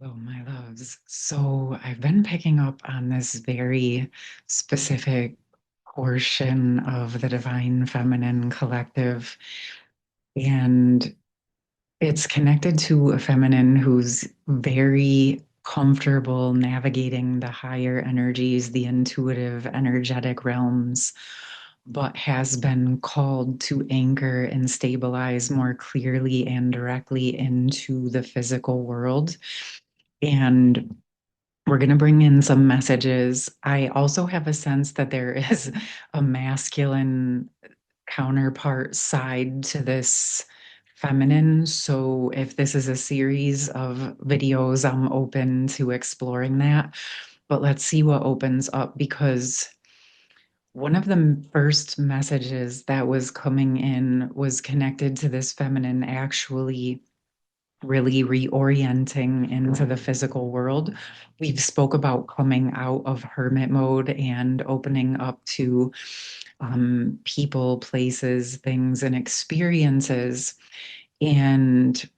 Oh, my loves. So I've been picking up on this very specific portion of the Divine Feminine Collective, and it's connected to a feminine who's very comfortable navigating the higher energies, the intuitive, energetic realms, but has been called to anchor and stabilize more clearly and directly into the physical world. And we're going to bring in some messages. I also have a sense that there is a masculine counterpart side to this feminine. So if this is a series of videos, I'm open to exploring that. But let's see what opens up, because one of the first messages that was coming in was connected to this feminine actually really reorienting into the physical world. We've spoke about coming out of hermit mode and opening up to people, places, things, and experiences. And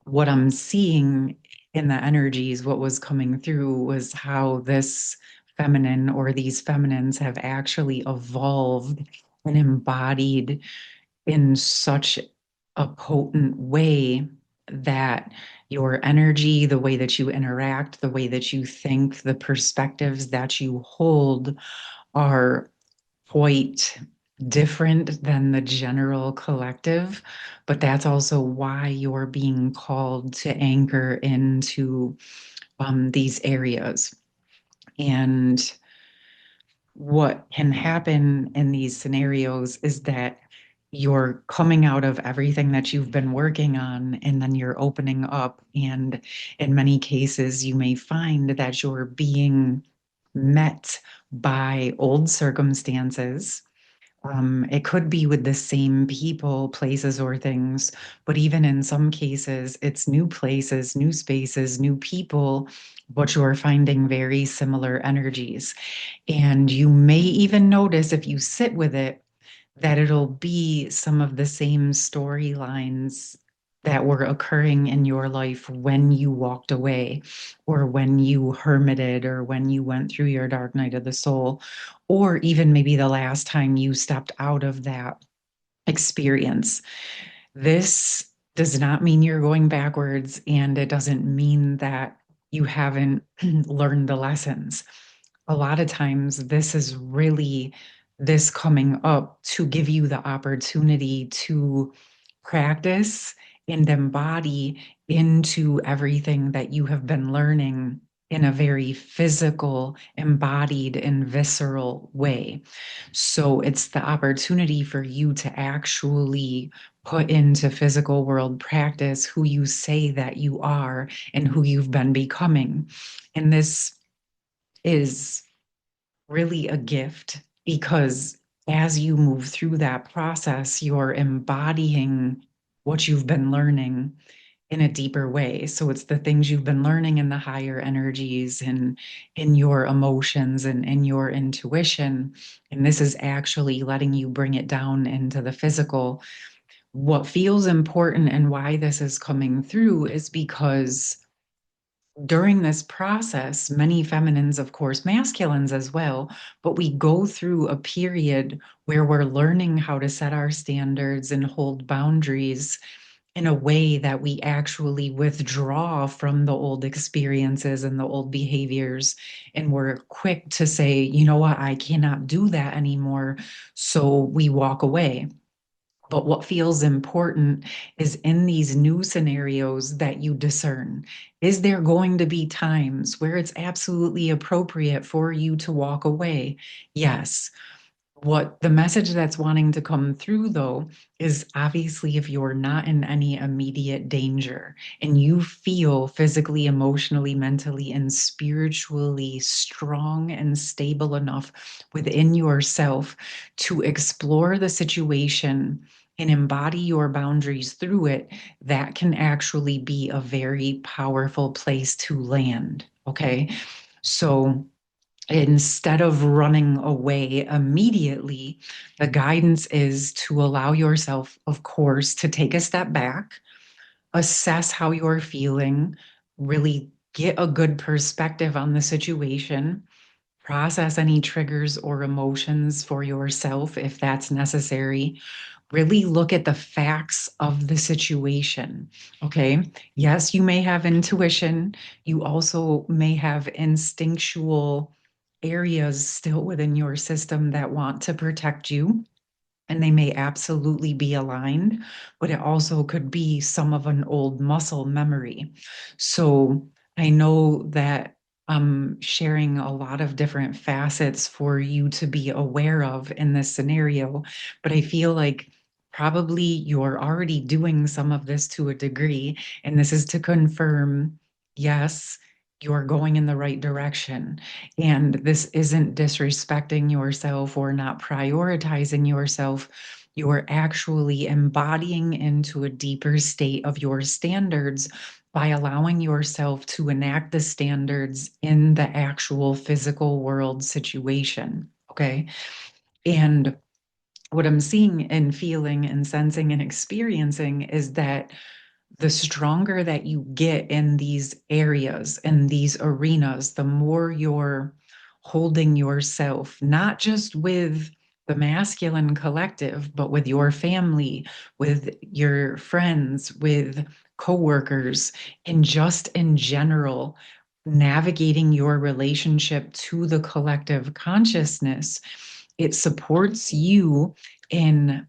what I'm seeing in the energies, what was coming through was how this feminine or these feminines have actually evolved and embodied in such a potent way that your energy, the way that you interact, the way that you think, the perspectives that you hold are quite different than the general collective. But that's also why you're being called to anchor into these areas. And what can happen in these scenarios is that you're coming out of everything that you've been working on, and then you're opening up. And in many cases, you may find that you're being met by old circumstances. It could be with the same people, places, or things, but even in some cases, it's new places, new spaces, new people, but you're finding very similar energies. And you may even notice, if you sit with it, that it'll be some of the same storylines that were occurring in your life when you walked away, or when you hermited, or when you went through your dark night of the soul, or even maybe the last time you stepped out of that experience. This does not mean you're going backwards, and it doesn't mean that you haven't learned the lessons. A lot of times, this is really this coming up to give you the opportunity to practice and embody into everything that you have been learning in a very physical, embodied, and visceral way. So it's the opportunity for you to actually put into physical world practice who you say that you are and who you've been becoming. And this is really a gift, because as you move through that process, you're embodying what you've been learning in a deeper way. So it's the things you've been learning in the higher energies and in your emotions and in your intuition. And this is actually letting you bring it down into the physical. What feels important and why this is coming through is because during this process, many feminines, of course, masculines as well, but we go through a period where we're learning how to set our standards and hold boundaries in a way that we actually withdraw from the old experiences and the old behaviors. And we're quick to say, you know what, I cannot do that anymore. So we walk away. But what feels important is in these new scenarios that you discern. Is there going to be times where it's absolutely appropriate for you to walk away? Yes. What the message that's wanting to come through, though, is obviously if you're not in any immediate danger and you feel physically, emotionally, mentally, and spiritually strong and stable enough within yourself to explore the situation and embody your boundaries through it, that can actually be a very powerful place to land. Okay. So, instead of running away immediately, the guidance is to allow yourself, of course, to take a step back, assess how you're feeling, really get a good perspective on the situation, process any triggers or emotions for yourself if that's necessary. Really look at the facts of the situation. Okay. Yes, you may have intuition. You also may have instinctual areas still within your system that want to protect you, and they may absolutely be aligned, but it also could be some of an old muscle memory. So I know that I'm sharing a lot of different facets for you to be aware of in this scenario, but I feel like probably you're already doing some of this to a degree, and this is to confirm, yes, you're going in the right direction. And this isn't disrespecting yourself or not prioritizing yourself. You're actually embodying into a deeper state of your standards by allowing yourself to enact the standards in the actual physical world situation. Okay. And what I'm seeing and feeling and sensing and experiencing is that the stronger that you get in these areas, in these arenas, the more you're holding yourself, not just with the masculine collective, but with your family, with your friends, with coworkers, and just in general, navigating your relationship to the collective consciousness. It supports you in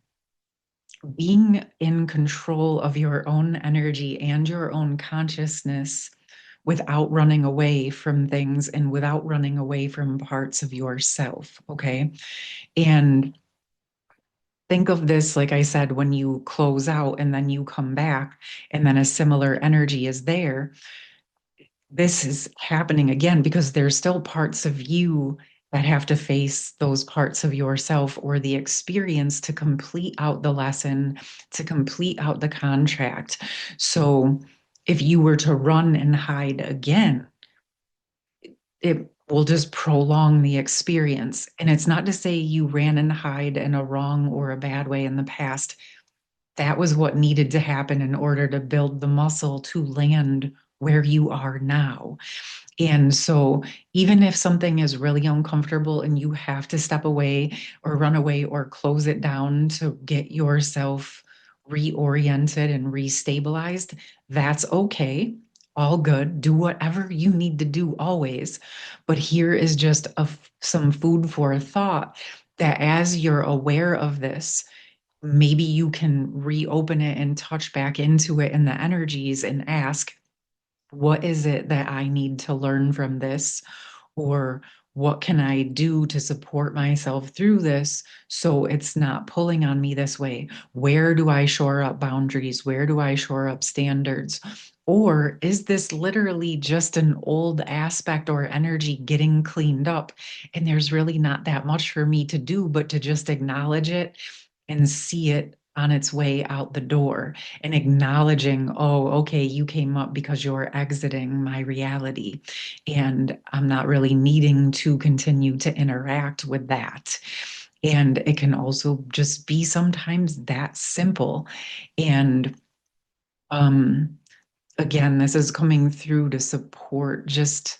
being in control of your own energy and your own consciousness without running away from things and without running away from parts of yourself. Okay. And think of this, like I said, when you close out and then you come back, and then a similar energy is there, this is happening again because there's still parts of you that have to face those parts of yourself or the experience to complete out the lesson, to complete out the contract. So if you were to run and hide again, it will just prolong the experience. And it's not to say you ran and hide in a wrong or a bad way in the past. That was what needed to happen in order to build the muscle to land where you are now. And so, even if something is really uncomfortable and you have to step away or run away or close it down to get yourself reoriented and restabilized, that's okay. All good. Do whatever you need to do always. But here is just some food for thought that as you're aware of this, maybe you can reopen it and touch back into it in the energies and ask, what is it that I need to learn from this? Or what can I do to support myself through this so it's not pulling on me this way? Where do I shore up boundaries? Where do I shore up standards? Or is this literally just an old aspect or energy getting cleaned up? And there's really not that much for me to do but to just acknowledge it and see it on its way out the door, and acknowledging, oh, okay, you came up because you're exiting my reality. And I'm not really needing to continue to interact with that. And it can also just be sometimes that simple. And um, again, this is coming through to support just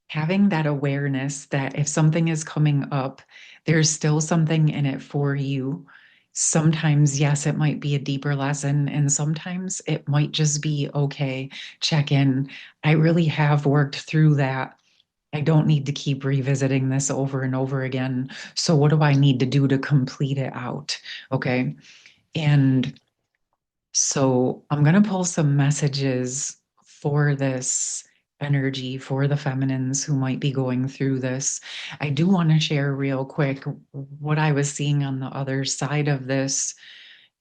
having that awareness that if something is coming up, there's still something in it for you. Sometimes, yes, it might be a deeper lesson, and sometimes it might just be okay, check in. I really have worked through that. I don't need to keep revisiting this over and over again. So, what do I need to do to complete it out? Okay. And so I'm going to pull some messages for this energy for the feminines who might be going through this. I do want to share real quick what I was seeing on the other side of this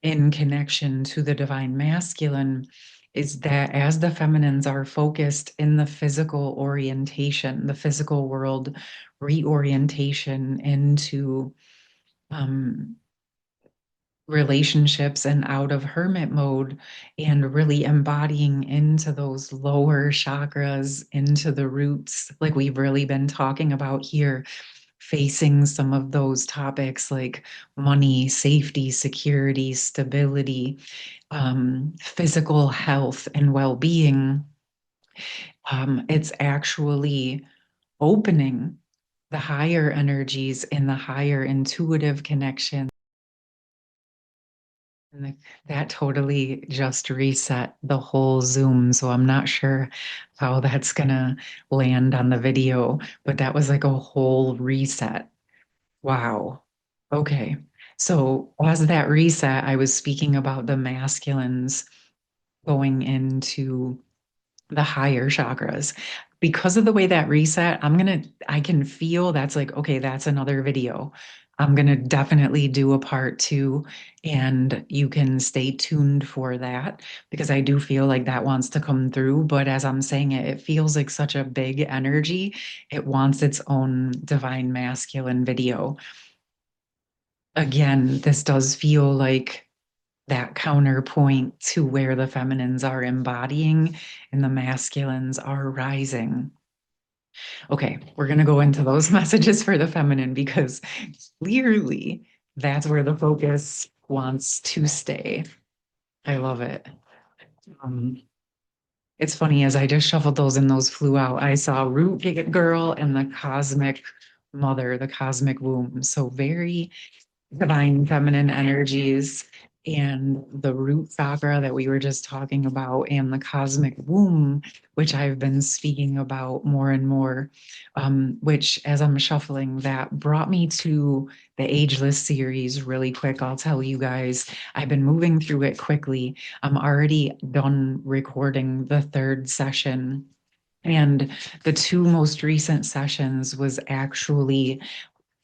in connection to the divine masculine is that as the feminines are focused in the physical orientation, the physical world reorientation into um, relationships and out of hermit mode and really embodying into those lower chakras, into the roots, like we've really been talking about here, facing some of those topics like money, safety, security, stability, physical health, and well being. It's actually opening the higher energies and the higher intuitive connection. And that totally just reset the whole Zoom. So I'm not sure how that's gonna land on the video, but that was like a whole reset. Wow. Okay. So as that reset, I was speaking about the masculines going into the higher chakras. Because of the way that reset, I can feel that's like, okay, that's another video. I'm gonna definitely do a part two, and you can stay tuned for that because I do feel like that wants to come through. But as I'm saying it, it feels like such a big energy. It wants its own divine masculine video. Again, this does feel like that counterpoint to where the feminines are embodying and the masculines are rising. Okay, we're going to go into those messages for the feminine because clearly that's where the focus wants to stay. I love it. Um, it's funny, as I just shuffled those and those flew out, I saw Root Girl and the Cosmic Mother, the Cosmic Womb. So very divine feminine energies and the root chakra that we were just talking about and the cosmic womb, which I've been speaking about more and more, which as I'm shuffling that brought me to the ageless series really quick. I'll tell you guys, I've been moving through it quickly. I'm already done recording the third session, and the two most recent sessions was actually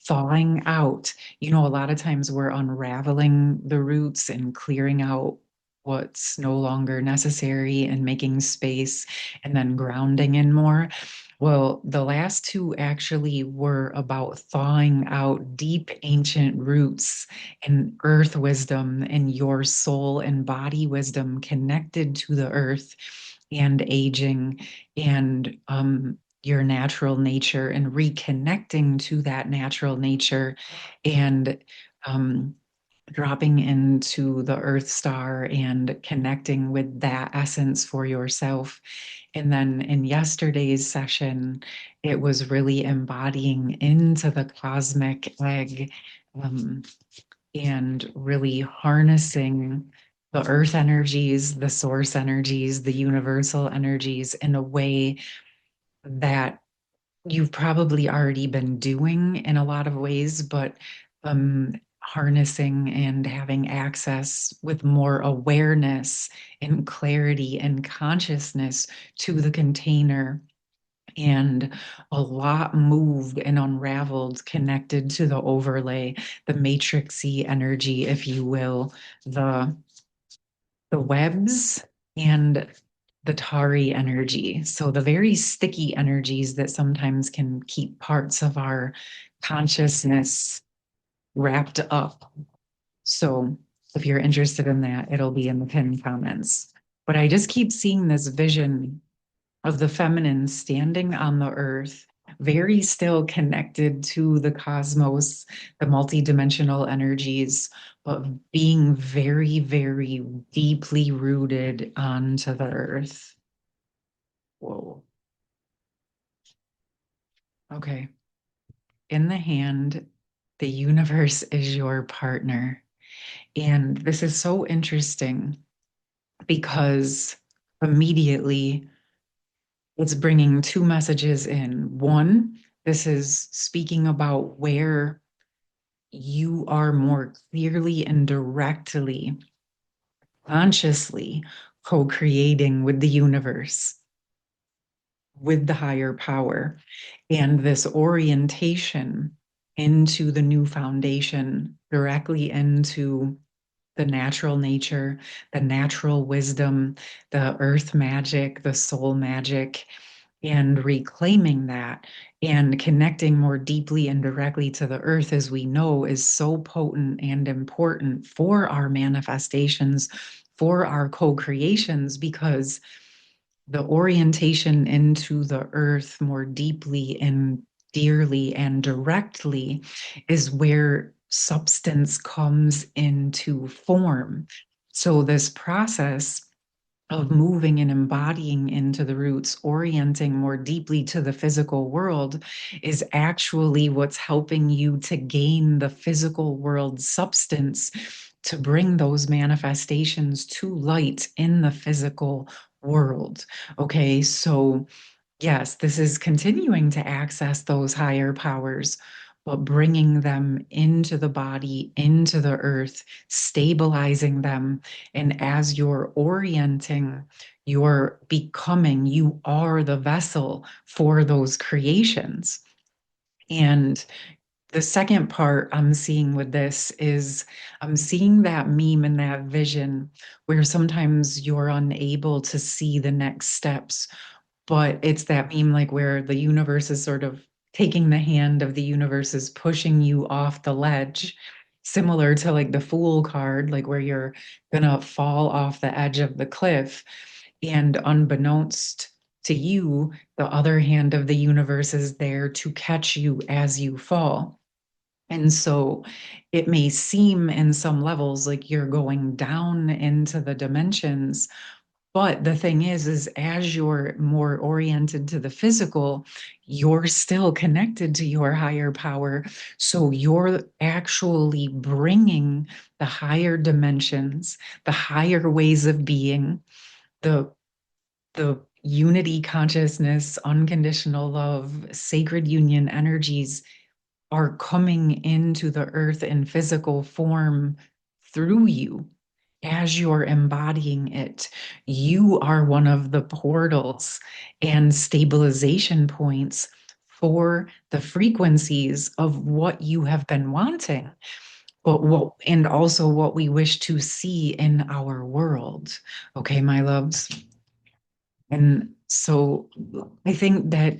thawing out. You know, a lot of times we're unraveling the roots and clearing out what's no longer necessary and making space and then grounding in more. Well, the last two actually were about thawing out deep ancient roots and earth wisdom and your soul and body wisdom connected to the earth and aging and your natural nature and reconnecting to that natural nature and um, dropping into the earth star and connecting with that essence for yourself. And then in yesterday's session, it was really embodying into the cosmic egg, um, and really harnessing the earth energies, the source energies, the universal energies in a way that you've probably already been doing in a lot of ways, but harnessing and having access with more awareness and clarity and consciousness to the container. And a lot moved and unraveled, connected to the overlay, the matrixy energy, if you will, the the webs and the tari energy. So the very sticky energies that sometimes can keep parts of our consciousness wrapped up. So if you're interested in that, it'll be in the pinned comments. But I just keep seeing this vision of the feminine standing on the earth, very still connected to the cosmos, the multidimensional energies, but being very, very deeply rooted onto the earth. Whoa. Okay. In the hand, the universe is your partner. And this is so interesting because immediately it's bringing two messages in. One, this is speaking about where you are more clearly and directly, consciously co creating with the universe, with the higher power, and this orientation into the new foundation, directly into the natural nature, the natural wisdom, the earth magic, the soul magic, and reclaiming that and connecting more deeply and directly to the earth, as we know, is so potent and important for our manifestations, for our co-creations, because the orientation into the earth more deeply and dearly and directly is where substance comes into form. So this process of moving and embodying into the roots, orienting more deeply to the physical world, is actually what's helping you to gain the physical world substance to bring those manifestations to light in the physical world. Okay, so yes, this is continuing to access those higher powers, but bringing them into the body, into the earth, stabilizing them. And as you're orienting, you're becoming, you are the vessel for those creations. And the second part I'm seeing with this is I'm seeing that meme and that vision where sometimes you're unable to see the next steps, but it's that meme like where the universe is sort of taking the hand of the universe is pushing you off the ledge, similar to like the Fool card, like where you're gonna fall off the edge of the cliff. And unbeknownst to you, the other hand of the universe is there to catch you as you fall. And so it may seem in some levels like you're going down into the dimensions, but the thing is as you're more oriented to the physical, you're still connected to your higher power. So you're actually bringing the higher dimensions, the higher ways of being, the unity consciousness, unconditional love, sacred union energies are coming into the earth in physical form through you as you're embodying it. You are one of the portals and stabilization points for the frequencies of what you have been wanting, but what, and also what we wish to see in our world. Okay, my loves. And so I think that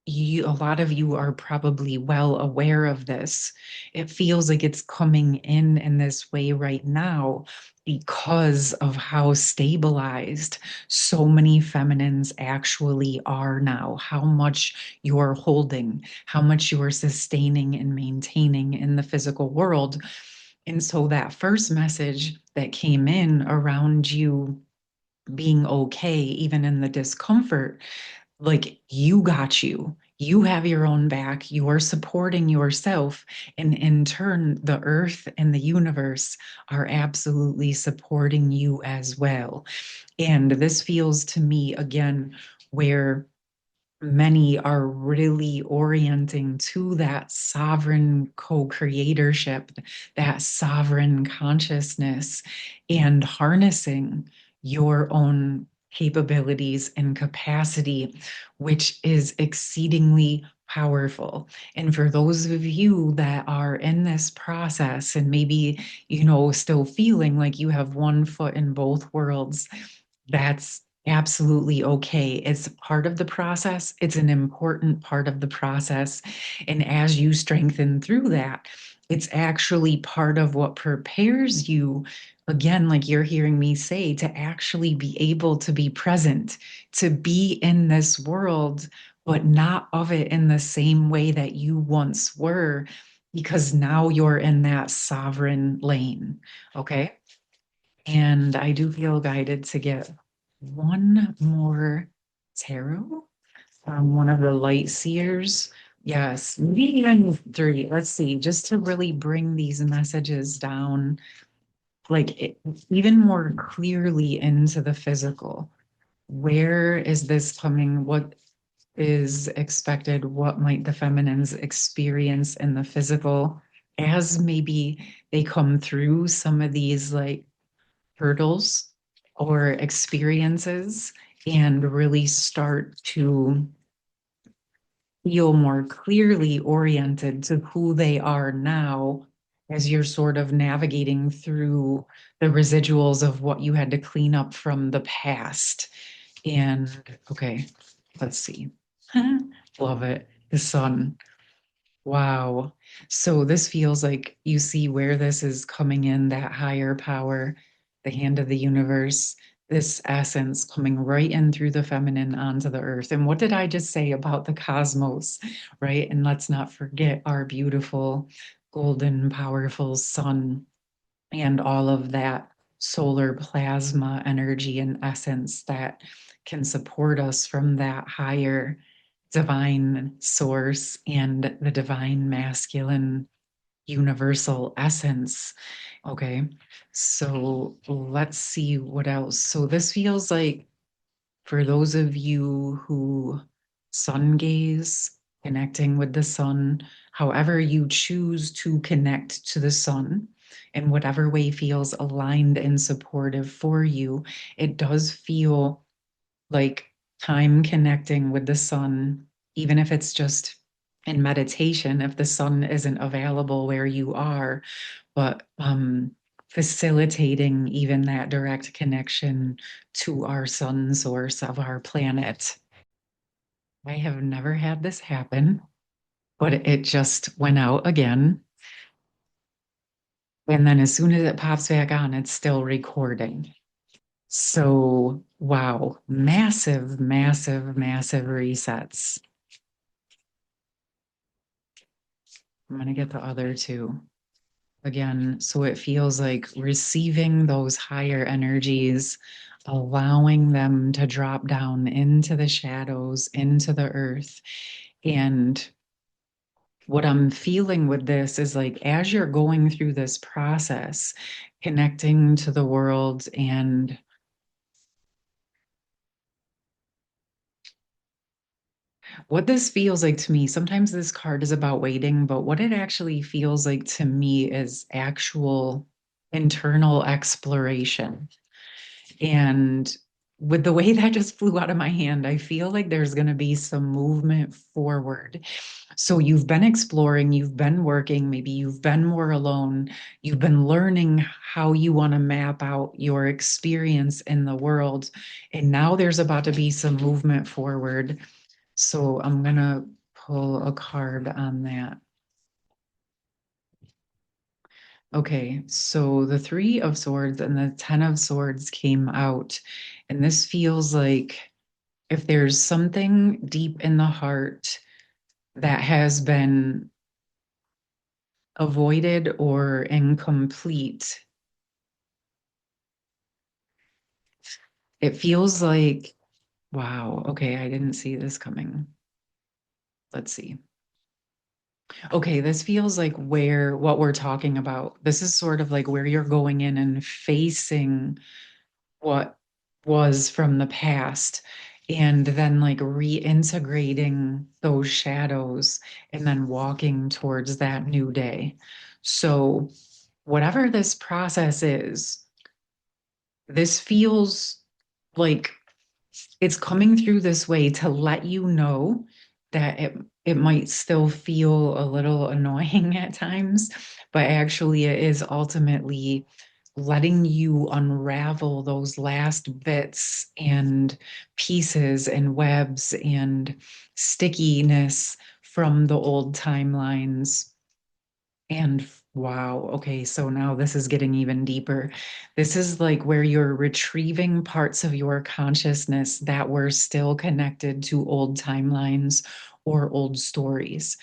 a lot of you are probably well aware of this. It feels like it's coming in this way right now because of how stabilized so many feminines actually are now, how much you're holding, how much you're sustaining and maintaining in the physical world. And so that first message that came in around you being okay, even in the discomfort, like you got you. You have your own back. You are supporting yourself. And in turn, the earth and the universe are absolutely supporting you as well. And this feels to me, again, where many are really orienting to that sovereign co-creatorship, that sovereign consciousness, and harnessing your own capabilities and capacity, which is exceedingly powerful. And for those of you that are in this process and maybe, still feeling like you have one foot in both worlds, that's absolutely okay. It's part of the process. It's an important part of the process. And as you strengthen through that, it's actually part of what prepares you, again, like you're hearing me say, to actually be able to be present, to be in this world, but not of it in the same way that you once were, because now you're in that sovereign lane. Okay. And I do feel guided to get one more tarot from one of the light seers. Yes, maybe even three. Let's see, just to really bring these messages down, like even more clearly into the physical. Where is this coming? What is expected? What might the feminines experience in the physical as maybe they come through some of these like hurdles or experiences and really start to feel more clearly oriented to who they are now as you're sort of navigating through the residuals of what you had to clean up from the past. And okay, let's see. Love it. The sun. Wow. So this feels like you see where this is coming in, that higher power, the hand of the universe, this essence coming right in through the feminine onto the earth. And what did I just say about the cosmos, right? And let's not forget our beautiful, golden, powerful sun and all of that. solar plasma energy and essence that can support us from that higher divine source and the divine masculine universal essence. Okay, so let's see what else. So this feels like for those of you who sun gaze, connecting with the sun, however you choose to connect to the sun, in whatever way feels aligned and supportive for you, it does feel like time connecting with the sun, even if it's just in meditation, if the sun isn't available where you are, but facilitating even that direct connection to our sun source of our planet. I have never had this happen, but it just went out again. And then as soon as it pops back on, it's still recording. So, wow, massive, massive, massive resets. I'm going to get the other two again. So it feels like receiving those higher energies, allowing them to drop down into the shadows, into the earth. And what I'm feeling with this is like as you're going through this process, connecting to the world and what this feels like to me, sometimes this card is about waiting, but what it actually feels like to me is actual internal exploration. And with the way that just flew out of my hand, I feel like there's going to be some movement forward. So you've been exploring, you've been working, maybe you've been more alone, you've been learning how you want to map out your experience in the world. And now there's about to be some movement forward. So I'm going to pull a card on that. Okay, so the Three of Swords and the Ten of Swords came out, and this feels like if there's something deep in the heart that has been avoided or incomplete, it feels like, wow, okay, I didn't see this coming. Let's see. Okay, this feels like where what we're talking about. This is sort of like where you're going in and facing what was from the past and then like reintegrating those shadows and then walking towards that new day. So, whatever this process is, this feels like it's coming through this way to let you know that it might still feel a little annoying at times, but actually it is ultimately letting you unravel those last bits and pieces and webs and stickiness from the old timelines. And wow, okay, so now this is getting even deeper. This is like where you're retrieving parts of your consciousness that were still connected to old timelines or old stories.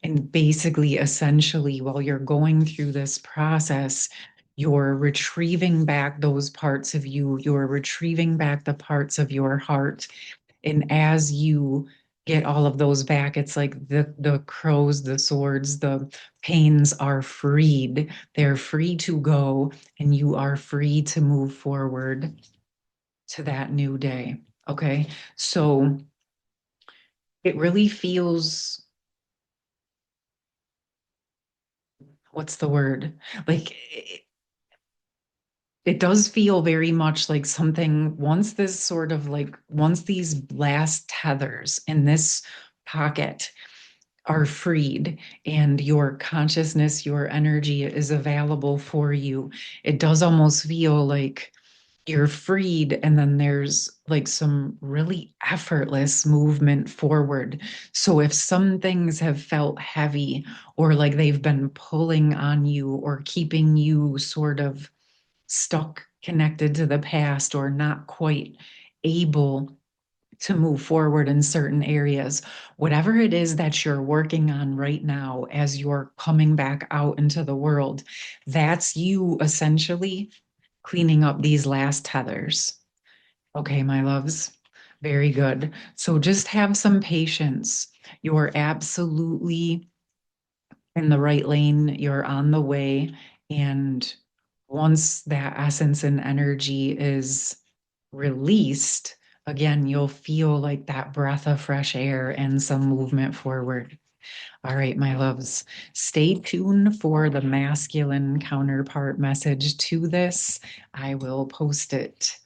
And basically, essentially, while you're going through this process, you're retrieving back those parts of you, you're retrieving back the parts of your heart. And as you get all of those back, it's like the crows, the swords, the pains are freed. They're free to go, and you are free to move forward to that new day. Okay. So it really feels, what's the word? Like it does feel very much like something once this sort of like once these last tethers in this pocket are freed and your consciousness, your energy is available for you, it does almost feel like you're freed and then there's like some really effortless movement forward. So if some things have felt heavy or like they've been pulling on you or keeping you sort of stuck connected to the past or not quite able to move forward in certain areas. Whatever it is that you're working on right now as you're coming back out into the world, that's you essentially cleaning up these last tethers. Okay, my loves. Very good. So just have some patience. You're absolutely in the right lane. You're on the way. And once that essence and energy is released, again, you'll feel like that breath of fresh air and some movement forward. All right, my loves, stay tuned for the masculine counterpart message to this. I will post it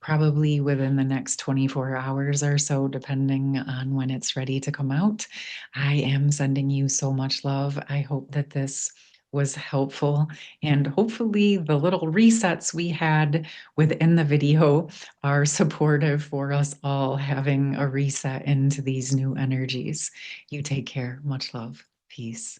probably within the next 24 hours or so, depending on when it's ready to come out. I am sending you so much love. I hope that this was helpful, and hopefully the little resets we had within the video are supportive for us all having a reset into these new energies. You take care. Much love. Peace.